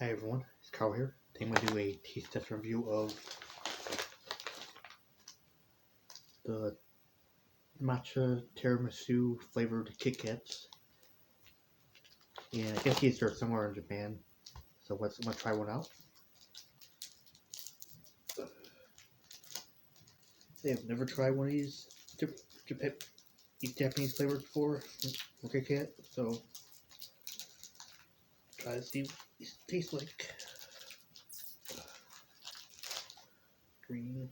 Hi everyone, it's Carl here. Today I'm going to do a taste test review of the Matcha Tiramisu flavored Kit Kats. And I guess these are somewhere in Japan, so I'm going to try one out. I've never tried one of these Japanese flavors before for Kit Kat, so try to see what these taste like. Green.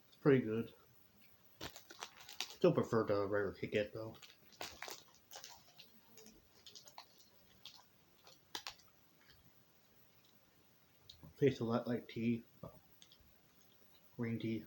It's pretty good. Still prefer the regular Kit Kat though. Tastes a lot like tea, green tea.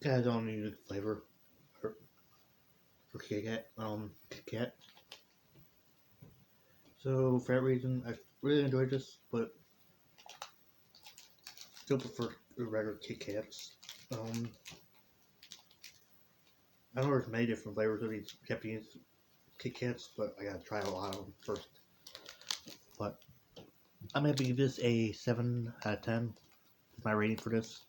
It has its own unique flavor for Kit Kat. So for that reason, I really enjoyed this, but still prefer the regular Kit Kats. I know there's many different flavors of these Japanese Kit Kats, but I gotta try a lot of them first. But I'm gonna give this a 7 out of 10. That's my rating for this.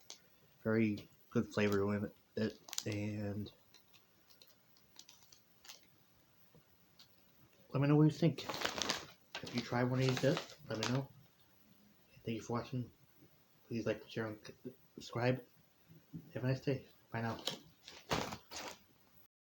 Very good flavor in it, and let me know what you think. If you try one of these, let me know. Thank you for watching. Please like, share, and subscribe. Have a nice day. Bye now.